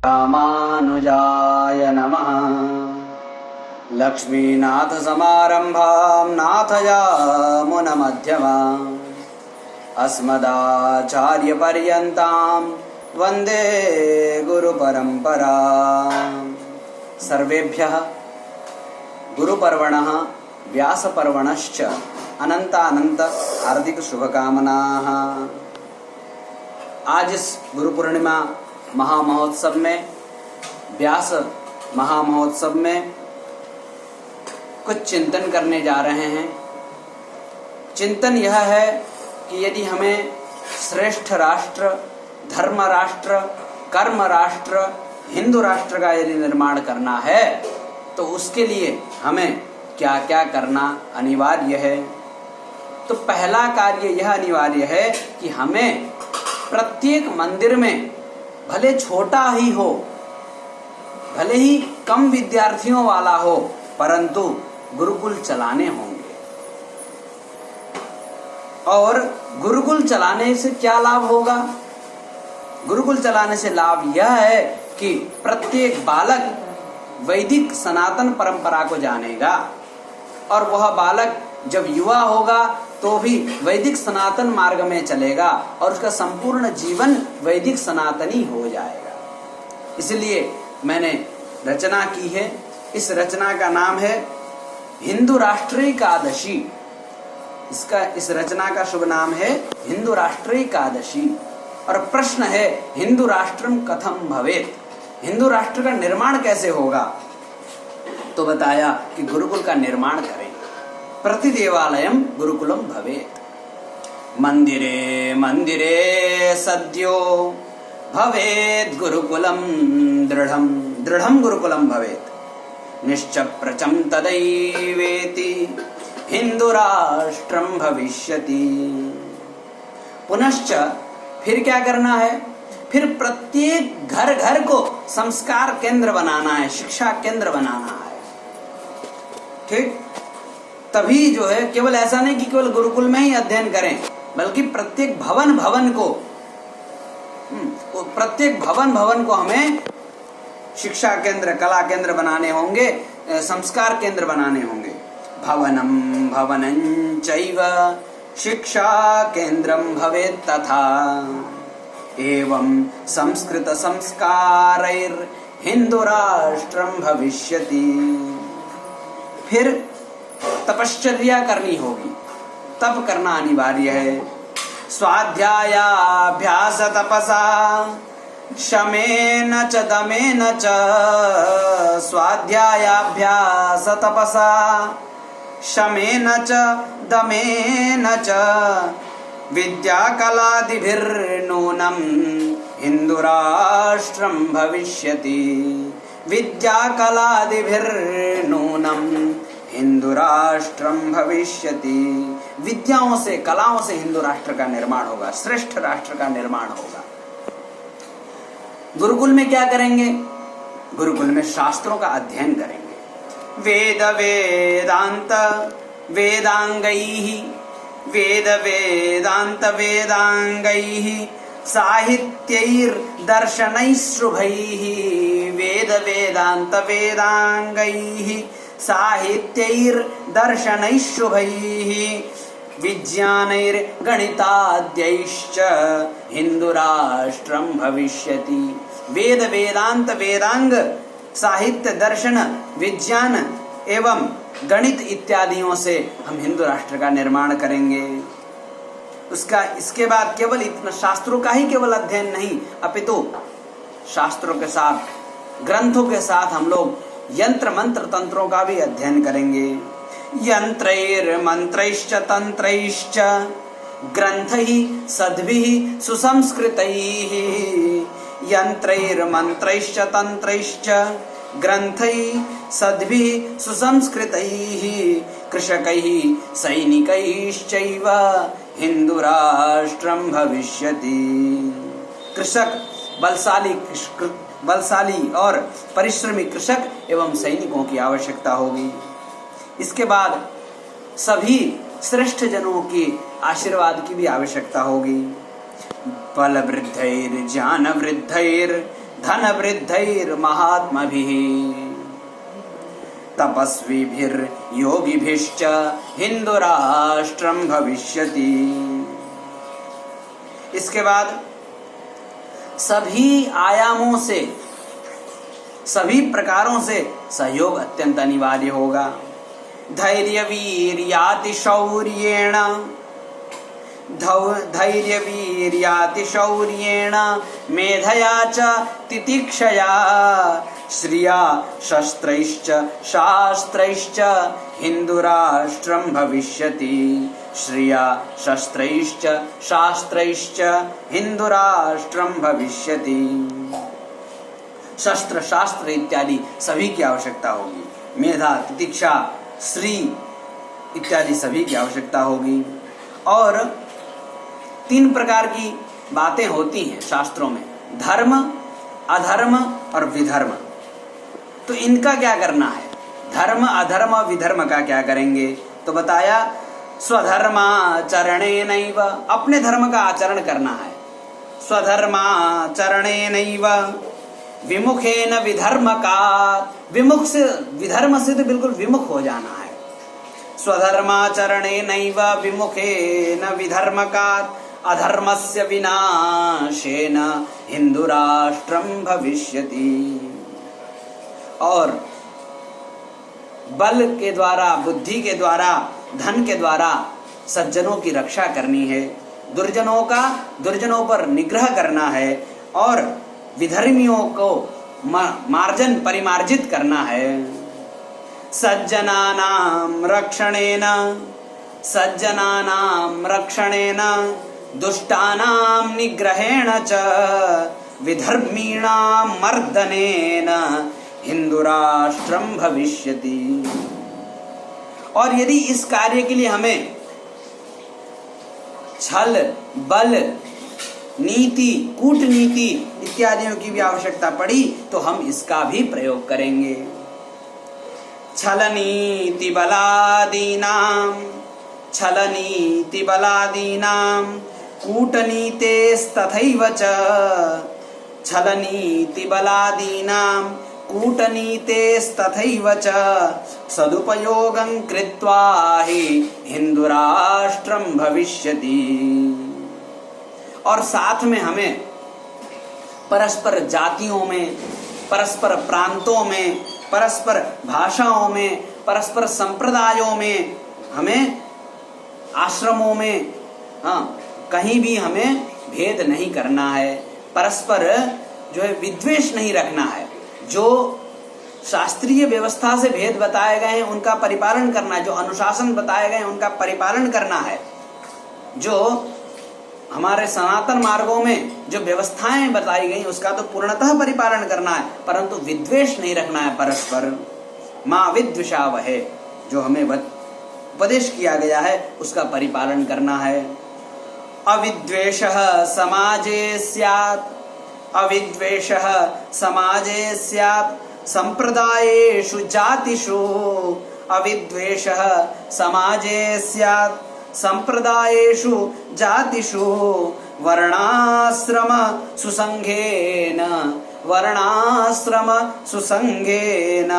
रामानुजाय नमः। लक्ष्मीनाथसमारम्भां नाथयामुनमध्यमाम् अस्मदाचार्यपर्यन्तां वन्दे गुरुपरम्पराम्। सर्वेभ्यः गुरुपर्वणः व्यासपर्वणश्च अनन्तानन्त हार्दिक शुभकामनाः। आज इस गुरु पूर्णिमा महामहोत्सव में, व्यास महामहोत्सव में कुछ चिंतन करने जा रहे हैं। चिंतन यह है कि यदि हमें श्रेष्ठ राष्ट्र, धर्म राष्ट्र, कर्म राष्ट्र, हिंदू राष्ट्र का यदि निर्माण करना है तो उसके लिए हमें क्या क्या करना अनिवार्य है। तो पहला कार्य यह अनिवार्य है कि हमें प्रत्येक मंदिर में, भले छोटा ही हो, भले ही कम विद्यार्थियों वाला हो, परंतु गुरुकुल चलाने होंगे। और गुरुकुल चलाने से क्या लाभ होगा? गुरुकुल चलाने से लाभ यह है कि प्रत्येक बालक वैदिक सनातन परंपरा को जानेगा और वह बालक जब युवा होगा तो भी वैदिक सनातन मार्ग में चलेगा और उसका संपूर्ण जीवन वैदिक सनातनी हो जाएगा। इसलिए मैंने रचना की है। इस रचना का नाम है हिंदू राष्ट्रीय एकादशी। इस रचना का शुभ नाम है हिंदू राष्ट्रीय एकादशी। और प्रश्न है, हिंदू राष्ट्रम कथम भवेत, हिंदू राष्ट्र का निर्माण कैसे होगा? तो बताया कि गुरुकुल का निर्माण करें। प्रतिदेवालयम गुरुकुलम भवेत। मंदिरे मंदिरे सद्यो भवेत गुरुकुलम दृढ़म, दृढ़म गुरुकुलम भवेत। निश्चप्रचम तदैवेति हिंदू राष्ट्रम भविष्यति। पुनश्च फिर क्या करना है? फिर प्रत्येक घर घर को संस्कार केंद्र बनाना है, शिक्षा केंद्र बनाना है। ठीक? तभी जो है, केवल ऐसा नहीं कि केवल गुरुकुल में ही अध्ययन करें, बल्कि प्रत्येक भवन भवन को हमें शिक्षा केंद्र, कला केंद्र बनाने होंगे, संस्कार केंद्र बनाने होंगे। भवनं भवनं चैव शिक्षा केंद्रम भवेत् तथा एवं संस्कृत संस्कारैर् हिंदू राष्ट्रम भविष्यति। फिर तपश्चर्या करनी होगी, तप करना अनिवार्य है। स्वाध्यायाभ्यास तपसा शमेन च दमेन च, स्वाध्यायाभ्यास तपसा शमेन च दमेन च, विद्या कलादिभिर्नूनं हिंदू राष्ट्रम भविष्यति। विद्या कलादिभिर्नूनं हिंदू राष्ट्रम भविष्यति। विद्याओं से, कलाओं से हिंदू राष्ट्र का निर्माण होगा, श्रेष्ठ राष्ट्र का निर्माण होगा। गुरुकुल में क्या करेंगे? गुरुकुल में शास्त्रों का अध्ययन करेंगे। वेद वेदांत वेदांगैः, वेद वेदांत वेदांगैः, साहित्यैर्दर्शनैः शुभैः। वेद वेदांत वेदांगैः, साहित्यैर्दर्शनैः शुभैः, विज्ञानैर्गणिताद्यैश्च हिंदू राष्ट्रम भविष्यति। वेद वेदांत वेदांग, साहित्य, दर्शन, विज्ञान एवं गणित इत्यादियों से हम हिंदू राष्ट्र का निर्माण करेंगे। इसके बाद केवल इतना शास्त्रों का ही केवल अध्ययन नहीं, अपितु शास्त्रों के साथ, ग्रंथों के साथ हम लोग यंत्र मंत्र तंत्रों का भी अध्ययन करेंगे। यंत्रैर्मंत्रैश्च तंत्रैश्च ग्रंथैः सद्भिः सुसंस्कृतैः। यंत्रैर्मंत्रैश्च तंत्रैश्च ग्रंथैः सद्भिः सुसंस्कृतैः, कृषकैः सैनिकैश्चैव हिंदू राष्ट्रम भविष्यति। कृषक, बलशाली और परिश्रमी कृषक एवं सैनिकों की आवश्यकता होगी। इसके बाद सभी श्रेष्ठ जनों की आशीर्वाद की भी आवश्यकता होगी। बल वृद्धैर ज्ञान वृद्धैर धन वृद्धैर्महात्मभिः तपस्विभिर्योगिभिश्च हिंदुराष्ट्रं भविष्यति। इसके बाद सभी आयामों से, सभी प्रकारों से सहयोग अत्यंत अनिवार्य होगा। धैर्य वीर्याति शौर्येण, धैर्य वीर्याति शौर्येण मेधया च तितिक्षया श्रिया शस्त्रैश्च शास्त्रैश्च हिंदुराष्ट्रं भविष्यति। श्रिया शस्त्रैश्च शास्त्रैश्च हिंदुराष्ट्रं भविष्यति। शस्त्र शास्त्र इत्यादि सभी की आवश्यकता होगी। मेधा तितिक्षा श्री इत्यादि सभी की आवश्यकता होगी। और 3 प्रकार की बातें होती हैं शास्त्रों में, धर्म, अधर्म और विधर्म। तो इनका क्या करना है? धर्म अधर्म विधर्म का क्या करेंगे? तो बताया स्वधर्माचरणेनैव, अपने धर्म का आचरण करना है। स्वधर्माचरणेनैव विमुखेन विधर्मकात्, विमुख से, विधर्म से तो बिल्कुल विमुख हो जाना है। स्वधर्माचरणेनैव विमुखेन विधर्मकात् अधर्मस्य विनाशेन हिंदुराष्ट्रं भविष्यति। और बल के द्वारा, बुद्धि के द्वारा, धन के द्वारा सज्जनों की रक्षा करनी है, दुर्जनों पर निग्रह करना है और विधर्मियों को मार्जन परिमार्जित करना है। सज्जनानां रक्षणेन दुष्टानां निग्रहेण च विधर्मीणां मर्दनेन हिंदुराष्ट्रं भविष्यति। और यदि इस कार्य के लिए हमें छल, बल, नीति, कूटनीति इत्यादियों की भी आवश्यकता पड़ी तो हम इसका भी प्रयोग करेंगे। छलनीति बलादीनां कूटनीतेस्तथैव च, छलनीति बलादीनां कूटनीतेस्तथैव च सदुपयोगं कृत्वा हि हिंदुराष्ट्रं भविष्यति। और साथ में हमें परस्पर जातियों में, परस्पर प्रांतों में, परस्पर भाषाओं में, परस्पर संप्रदायों में, हमें आश्रमों में, कहीं भी हमें भेद नहीं करना है। परस्पर जो है विद्वेष नहीं रखना है। जो शास्त्रीय व्यवस्था से भेद बताए गए हैं उनका परिपालन करना है, जो अनुशासन बताए गए हैं उनका परिपालन करना है, जो हमारे सनातन मार्गों में जो व्यवस्थाएं बताई गई उसका तो पूर्णतः परिपालन करना है, परंतु विद्वेष नहीं रखना है। परस्पर माँ विद्विषावह, जो हमें उपदेश किया गया है उसका परिपालन करना है। अविद्वेषः समाजे स्यात्, अविद्वेषः समाजे स्यात् संप्रदायेषु जातिषु, अविद्वेषः समाजे स्यात् संप्रदायेषु जातिषु वर्णाश्रम सुसंघेन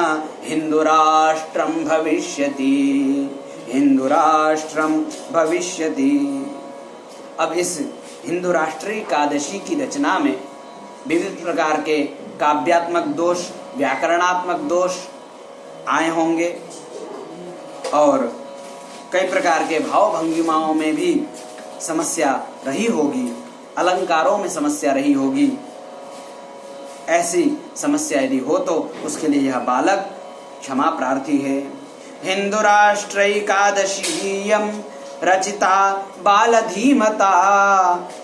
हिंदुराष्ट्रं भविष्यति, हिंदुराष्ट्रं भविष्यति। अब इस हिंदू राष्ट्रीय एकादशी की रचना में विविध प्रकार के काव्यात्मक दोष, व्याकरणात्मक दोष आए होंगे और कई प्रकार के भाव भंगिमाओं में भी समस्या रही होगी, अलंकारों में समस्या रही होगी। ऐसी समस्या यदि हो तो उसके लिए यह बालक क्षमा प्रार्थी है। हिंदू राष्ट्रैकादशीयं रचिता बालधीमता,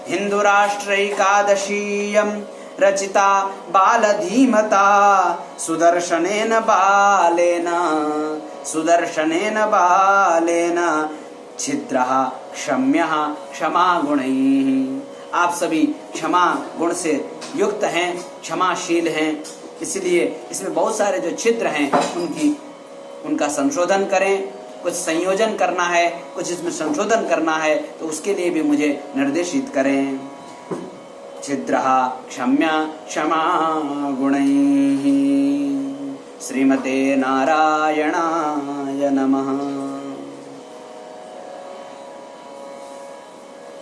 हिंदू राष्ट्रैकादशीयं रचिता बालधीमता सुदर्शनेन बालेन छिद्रः क्षम्यः क्षमा गुणैः। आप सभी क्षमा गुण से युक्त हैं, क्षमाशील हैं, इसलिए इसमें बहुत सारे जो छिद्र हैं उनका संशोधन करें। कुछ संयोजन करना है, कुछ इसमें संशोधन करना है तो उसके लिए भी मुझे निर्देशित करें। छिद्रः क्षम्य क्षमा गुणैः। श्रीमते नारायणाय नमः।